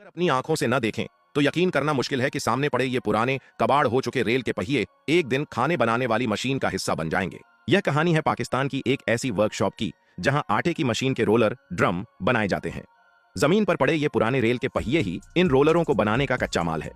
अगर अपनी आंखों से न देखें तो यकीन करना मुश्किल है कि सामने पड़े ये पुराने कबाड़ हो चुके रेल के पहिए एक दिन खाने बनाने वाली मशीन का हिस्सा बन जाएंगे। यह कहानी है पाकिस्तान की एक ऐसी वर्कशॉप की जहां आटे की मशीन के रोलर ड्रम बनाए जाते हैं। जमीन पर पड़े ये पुराने रेल के पहिए ही इन रोलरों को बनाने का कच्चा माल है।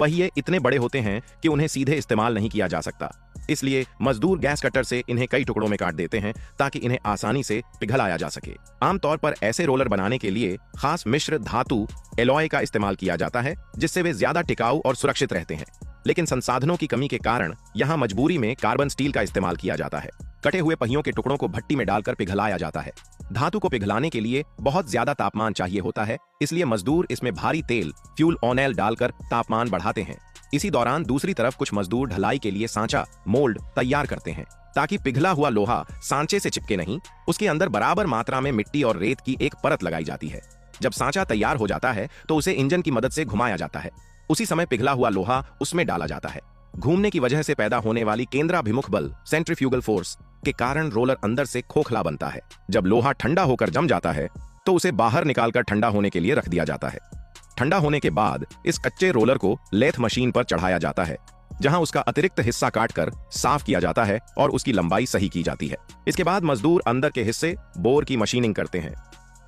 पहिए इतने बड़े होते हैं कि उन्हें सीधे इस्तेमाल नहीं किया जा सकता, इसलिए मजदूर गैस कटर से इन्हें कई टुकड़ों में काट देते हैं ताकि इन्हें आसानी से पिघलाया जा सके। आमतौर पर ऐसे रोलर बनाने के लिए खास मिश्र धातु एलॉय का इस्तेमाल किया जाता है, जिससे वे ज्यादा टिकाऊ और सुरक्षित रहते हैं। लेकिन संसाधनों की कमी के कारण यहाँ मजबूरी में कार्बन स्टील का इस्तेमाल किया जाता है। कटे हुए पहियों के टुकड़ों को भट्टी में डालकर पिघलाया जाता है। धातु को पिघलाने के लिए बहुत ज्यादा तापमान चाहिए होता है, इसलिए मजदूर इसमें भारी तेल फ्यूल ऑयल डालकर तापमान बढ़ाते हैं। इसी दौरान दूसरी तरफ कुछ मजदूर ढलाई के लिए सांचा मोल्ड तैयार करते हैं ताकि पिघला हुआ लोहा सांचे से चिपके नहीं। उसके अंदर बराबर मात्रा में मिट्टी और रेत की एक परत लगाई जाती है। जब सांचा तैयार हो जाता है तो उसे इंजन की मदद से घुमाया जाता है। उसी समय पिघला हुआ लोहा उसमें डाला जाता है। घूमने की वजह से पैदा होने वाली केंद्राभिमुख बल सेंट्रीफ्यूगल फोर्स के कारण रोलर अंदर से खोखला बनता है। जब लोहा ठंडा होकर जम जाता है तो उसे बाहर निकालकर ठंडा होने के लिए रख दिया जाता है। ठंडा होने के बाद इस कच्चे रोलर को लेथ मशीन पर चढ़ाया जाता है, जहां उसका अतिरिक्त हिस्सा काटकर साफ किया जाता है और उसकी लंबाई सही की जाती है। इसके बाद मजदूर अंदर के हिस्से बोर की मशीनिंग करते हैं।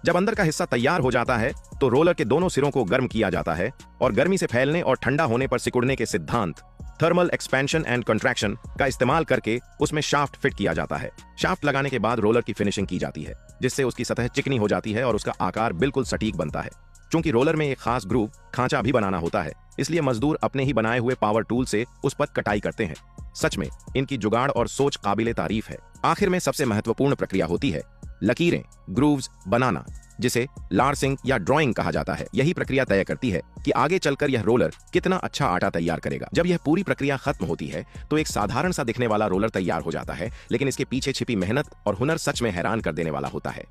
जब अंदर का हिस्सा तैयार हो जाता है तो रोलर के दोनों सिरों को गर्म किया जाता है और गर्मी से फैलने और ठंडा होने पर सिकुड़ने के सिद्धांत थर्मल एक्सपेंशन एंड कंट्रैक्शन का इस्तेमाल करके उसमें शाफ्ट फिट किया जाता है। शाफ्ट लगाने के बाद रोलर की फिनिशिंग की जाती है, जिससे उसकी सतह चिकनी हो जाती है और उसका आकार बिल्कुल सटीक बनता है। चूंकि रोलर में एक खास ग्रूव खांचा भी बनाना होता है, इसलिए मजदूर अपने ही बनाए हुए पावर टूल से उस पर कटाई करते हैं। सच में इनकी जुगाड़ और सोच काबिले तारीफ है। आखिर में सबसे महत्वपूर्ण प्रक्रिया होती है लकीरें ग्रूव्स बनाना, जिसे लार्सिंग या ड्राइंग कहा जाता है। यही प्रक्रिया तय करती है कि आगे चलकर यह रोलर कितना अच्छा आटा तैयार करेगा। जब यह पूरी प्रक्रिया खत्म होती है तो एक साधारण सा दिखने वाला रोलर तैयार हो जाता है, लेकिन इसके पीछे छिपी मेहनत और हुनर सच में हैरान कर देने वाला होता है।